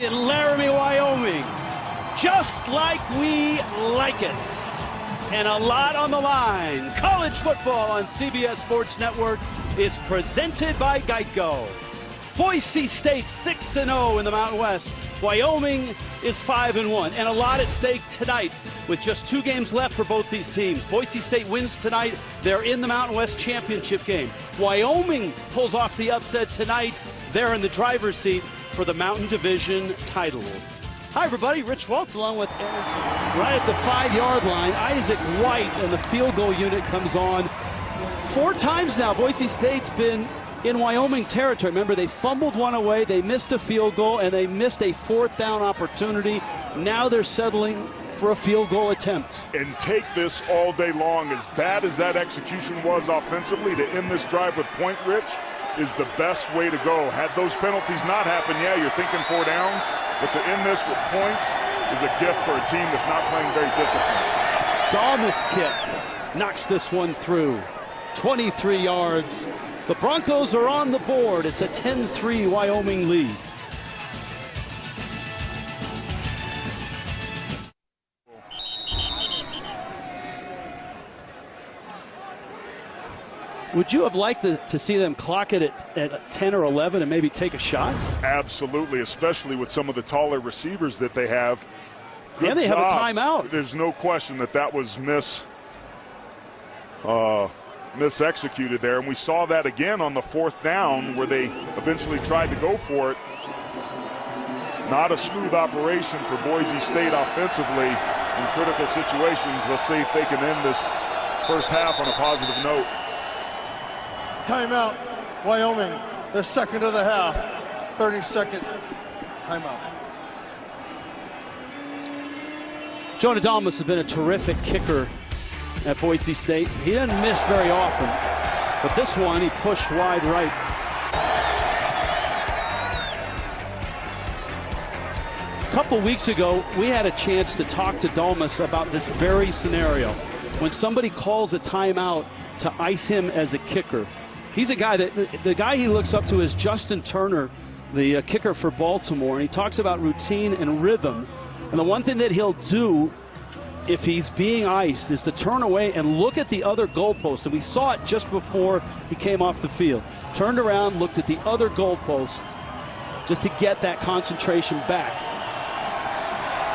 In Laramie, Wyoming, just like we like it. And a lot on the line. College football on CBS Sports Network is presented by Geico. Boise State 6-0 in the Mountain West. Wyoming is 5-1. And a lot at stake tonight with just 2 games left for both these teams. Boise State wins tonight. They're in the Mountain West championship game. Wyoming pulls off the upset tonight. They're in the driver's seat for the Mountain Division title. Hi, everybody. Rich Waltz along with Aaron. Right at the 5-yard line, Isaac White, and the field goal unit comes on. 4 times now, Boise State's been in Wyoming territory. Remember, they fumbled one away, they missed a field goal, and they missed a 4th down opportunity. Now they're settling for a field goal attempt. And take this all day long. As bad as that execution was offensively, to end this drive with point, Rich, is the best way to go. Had those penalties not happened, yeah, you're thinking 4 downs, but to end this with points is a gift for a team that's not playing very disciplined. Dalmas kick knocks this one through. 23 yards. The Broncos are on the board. It's a 10-3 Wyoming lead. Would you have liked to see them clock it at 10 or 11 and maybe take a shot? Absolutely, especially with some of the taller receivers that they have. Good and they job. have a timeout. There's no question that was mis-executed there, and we saw that again on the 4th down where they eventually tried to go for it. Not a smooth operation for Boise State offensively in critical situations. Let's see if they can end this first half on a positive note. Timeout, Wyoming, the second of the half. 30-second timeout. Jonah Dalmas has been a terrific kicker at Boise State. He doesn't miss very often, but this one he pushed wide right. A couple weeks ago, we had a chance to talk to Dalmas about this very scenario. When somebody calls a timeout to ice him as a kicker. He's a guy that the guy he looks up to is Justin Turner, the kicker for Baltimore, and he talks about routine and rhythm. And the one thing that he'll do if he's being iced is to turn away and look at the other goalpost. And we saw it just before he came off the field. Turned around, looked at the other goalpost just to get that concentration back.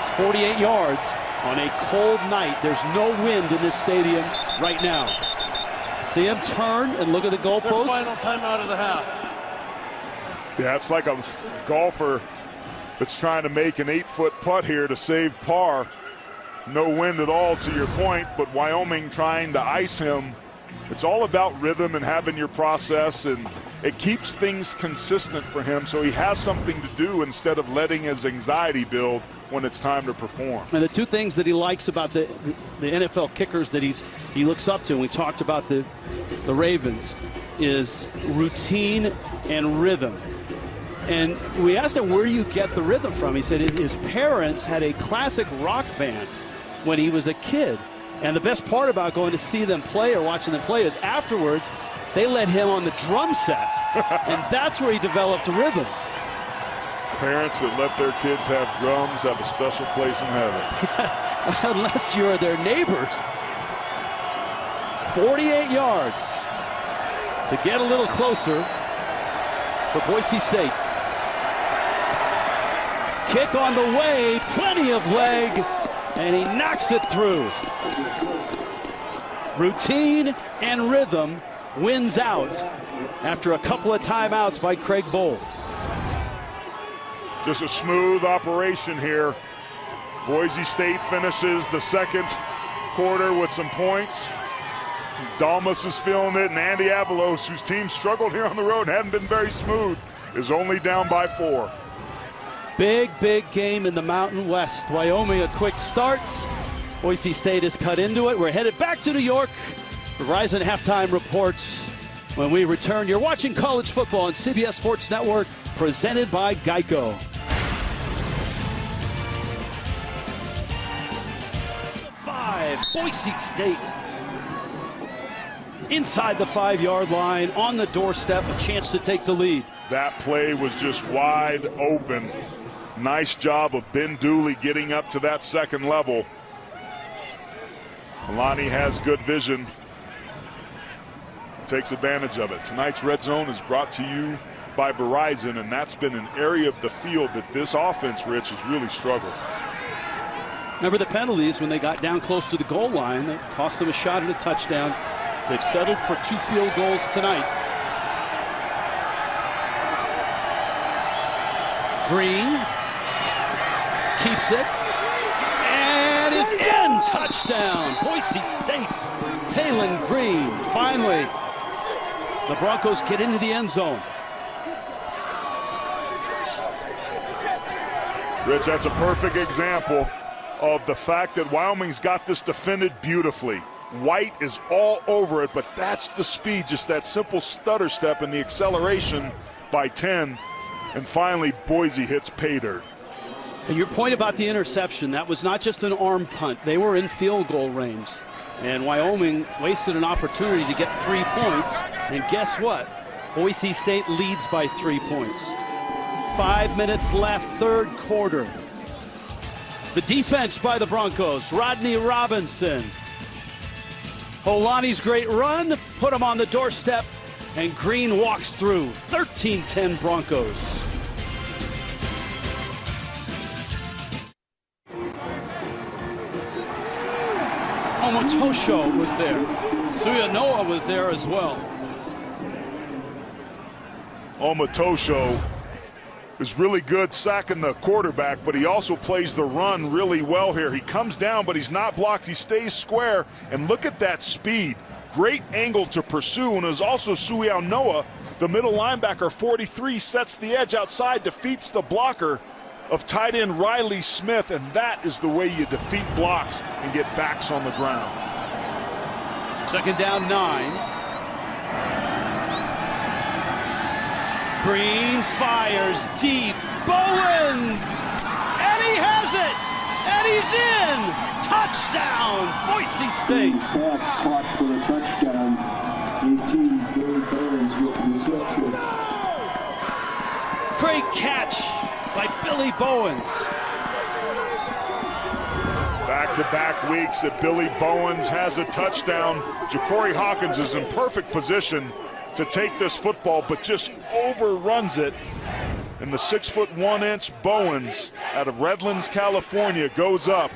It's 48 yards on a cold night. There's no wind in this stadium right now. See him turn and look at the goalpost. Final timeout of the half. Yeah, it's like a golfer that's trying to make an 8-foot putt here to save par. No wind at all, to your point, but Wyoming trying to ice him. It's all about rhythm and having your process, and it keeps things consistent for him so he has something to do instead of letting his anxiety build when it's time to perform. And the 2 things that he likes about the NFL kickers that he looks up to, and we talked about the Ravens, is routine and rhythm. And we asked him, where do you get the rhythm from? He said his parents had a classic rock band when he was a kid. And the best part about going to see them play or watching them play is afterwards, they let him on the drum set. And that's where he developed rhythm. Parents that let their kids have drums have a special place in heaven. Unless you're their neighbors. 48 yards to get a little closer for Boise State. Kick on the way, plenty of leg, and he knocks it through. Routine and rhythm wins out after a couple of timeouts by Craig Bohl. Just a smooth operation here. Boise State finishes the second quarter with some points. Dalmas is feeling it, and Andy Avalos, whose team struggled here on the road and hadn't been very smooth, is only down by 4. Big game in the Mountain West. Wyoming a quick start. Boise State has cut into it. We're headed back to New York. Verizon halftime reports. When we return, you're watching college football on CBS Sports Network, presented by Geico. 5, Boise State. Inside the 5-yard line, on the doorstep, a chance to take the lead. That play was just wide open. Nice job of Ben Dooley getting up to that second level. Alani has good vision. Takes advantage of it. Tonight's Red Zone is brought to you by Verizon, and that's been an area of the field that this offense, Rich, has really struggled. Remember the penalties when they got down close to the goal line that cost them a shot at a touchdown. They've settled for 2 field goals tonight. Green keeps it and is in. Touchdown, Boise State. Talon Green. Finally, the Broncos get into the end zone. Rich, that's a perfect example of the fact that Wyoming's got this defended beautifully. White is all over it, but that's the speed, just that simple stutter step and the acceleration by 10. And finally, Boise hits pay dirt. And your point about the interception, that was not just an arm punt. They were in field goal range. And Wyoming wasted an opportunity to get 3 points. And guess what? Boise State leads by 3 points. 5 minutes left, third quarter. The defense by the Broncos, Rodney Robinson. Holani's great run put him on the doorstep, and Green walks through. 13-10 Broncos. Omotosho was there. Suyanoa was there as well. Omotosho is really good sacking the quarterback, but he also plays the run really well here. He comes down, but he's not blocked. He stays square, and look at that speed. Great angle to pursue, and is also Suyanoa, the middle linebacker, 43, sets the edge outside, defeats the blocker of tight end Riley Smith, and that is the way you defeat blocks and get backs on the ground. Second down, 9. Green fires deep. Bowens! And he has it! And he's in! Touchdown, Boise State! Pass caught for a touchdown. 18, Billy Bowens with the reception. Great catch by Billy Bowens. Back-to-back weeks that Billy Bowens has a touchdown. Ja'Cory Hawkins is in perfect position to take this football, but just overruns it. And the 6'1" Bowens out of Redlands, California, goes up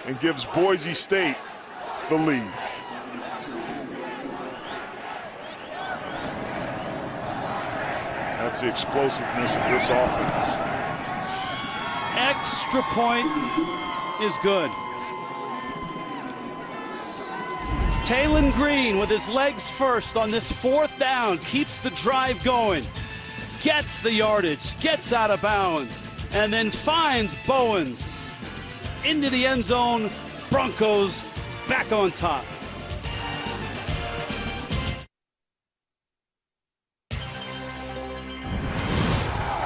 and gives Boise State the lead. That's the explosiveness of this offense. Extra point is good. Talon Green with his legs first on this 4th down, keeps the drive going, gets the yardage, gets out of bounds, and then finds Bowens into the end zone. Broncos back on top.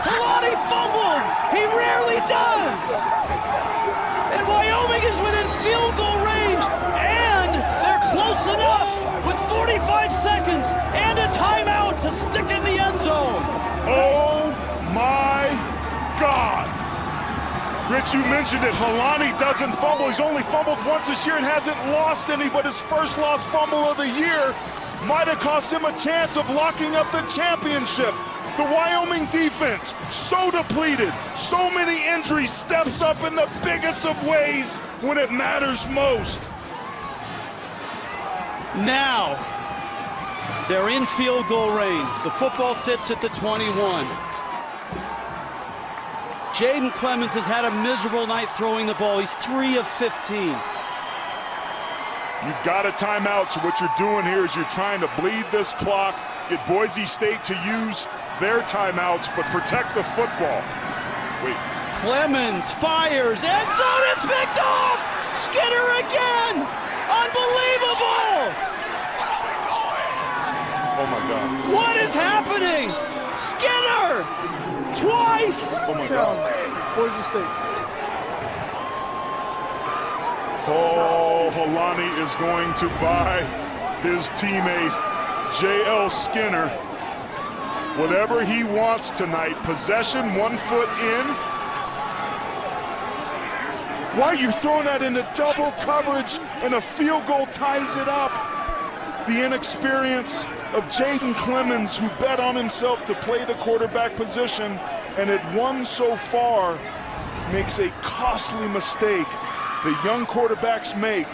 Holani fumbled! He rarely does! And Wyoming is within field goal range, and they're close enough with 45 seconds and a timeout to stick in the end zone. Oh my God! Rich, you mentioned it. Holani doesn't fumble. He's only fumbled once this year and hasn't lost any, but his first lost fumble of the year might have cost him a chance of locking up the championship. The Wyoming defense, so depleted, so many injuries, steps up in the biggest of ways when it matters most. Now, they're in field goal range. The football sits at the 21. Jaden Clemens has had a miserable night throwing the ball. He's 3 of 15. You've got a timeout, so what you're doing here is you're trying to bleed this clock, get Boise State to use their timeouts, but protect the football. Wait. Clemens fires, end zone, it's picked off! Skinner again! Unbelievable! Oh my God. What is happening? Skinner! Twice! Oh my God. Boise State. Oh, Holani is going to buy his teammate, J.L. Skinner, whatever he wants tonight. Possession, 1 foot in, Why are you throwing that into double coverage and a field goal ties it up? The inexperience of Jaden Clemens, who bet on himself to play the quarterback position and had won so far, makes a costly mistake that young quarterbacks make,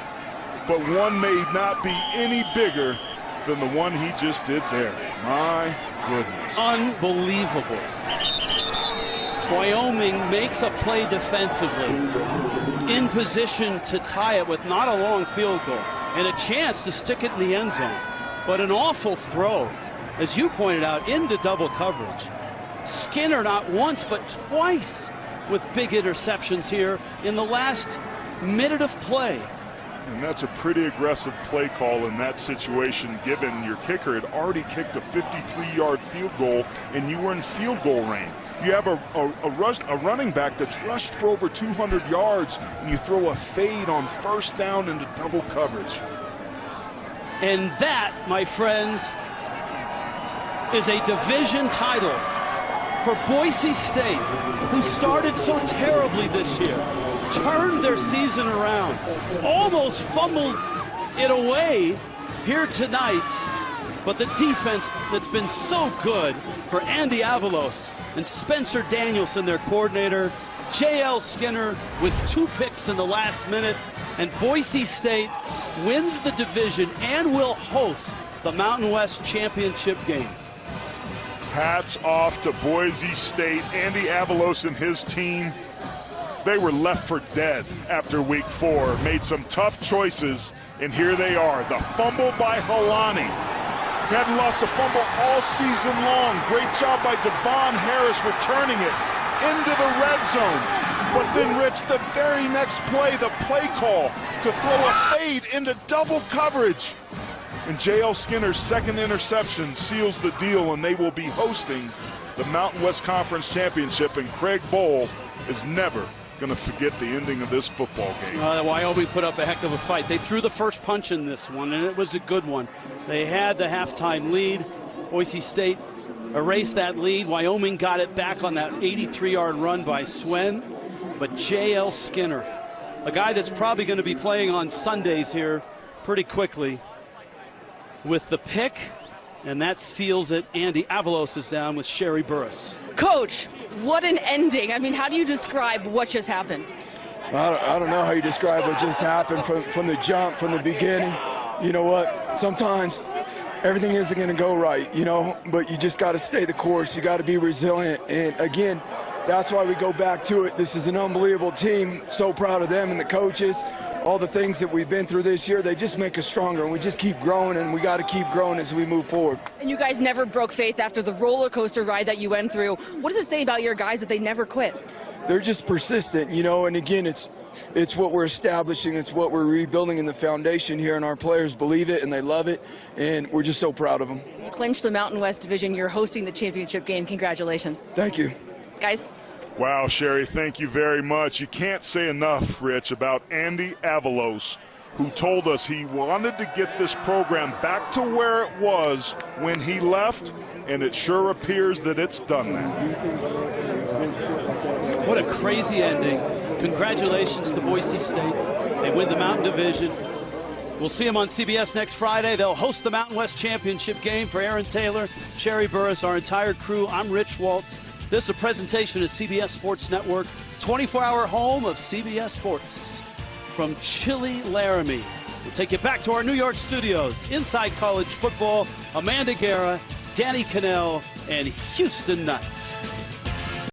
but one may not be any bigger than the one he just did there. My goodness. Unbelievable. Wyoming makes a play defensively, in position to tie it with not a long field goal and a chance to stick it in the end zone, but an awful throw, as you pointed out, into double coverage. Skinner not once but twice with big interceptions here in the last minute of play. And that's a pretty aggressive play call in that situation, given your kicker had already kicked a 53-yard field goal and you were in field goal range. You have a running back that's rushed for over 200 yards, and you throw a fade on first down into double coverage. And that, my friends, is a division title for Boise State, who started so terribly this year, turned their season around, almost fumbled it away here tonight. But the defense that's been so good for Andy Avalos and Spencer Danielson, their coordinator, J.L. Skinner with 2 picks in the last minute, and Boise State wins the division and will host the Mountain West Championship game. Hats off to Boise State. Andy Avalos and his team, they were left for dead after week 4, made some tough choices, and here they are. The fumble by Helani. He hadn't lost a fumble all season long. Great job by Devon Harris returning it into the red zone. But then, Rich, the very next play, the play call to throw a fade into double coverage. And J.L. Skinner's second interception seals the deal, and they will be hosting the Mountain West Conference Championship, and Craig Bowl is never going to forget the ending of this football game. Wyoming put up a heck of a fight. They threw the first punch in this one, and it was a good one. They had the halftime lead. Boise State erased that lead. Wyoming got it back on that 83-yard run by Swen. But J.L. Skinner, a guy that's probably going to be playing on Sundays here pretty quickly, with the pick, and that seals it. Andy Avalos is down with Sherry Burris. Coach, what an ending. I mean, how do you describe what just happened? I don't know how you describe what just happened from the jump, from the beginning. You know what? Sometimes everything isn't going to go right, you know, but you just got to stay the course. You got to be resilient. And again, that's why we go back to it. This is an unbelievable team. So proud of them and the coaches. All the things that we've been through this year, they just make us stronger, and we just keep growing, and we got to keep growing as we move forward. And you guys never broke faith after the roller coaster ride that you went through. What does it say about your guys that they never quit? They're just persistent, you know, and again, it's what we're establishing, it's what we're rebuilding in the foundation here, and our players believe it and they love it, and we're just so proud of them. You clinched the Mountain West Division. You're hosting the championship game. Congratulations. Thank you. Guys. Wow, Sherry, thank you very much. You can't say enough, Rich, about Andy Avalos, who told us he wanted to get this program back to where it was when he left, and it sure appears that it's done that. What a crazy ending. Congratulations to Boise State. They win the Mountain Division. We'll see them on CBS next Friday. They'll host the Mountain West Championship game. For Aaron Taylor, Sherry Burris, our entire crew, I'm Rich Waltz. This is a presentation of CBS Sports Network, 24-hour home of CBS Sports. From chilly Laramie, we'll take you back to our New York studios. Inside college football, Amanda Guerra, Danny Cannell, and Houston Nutt.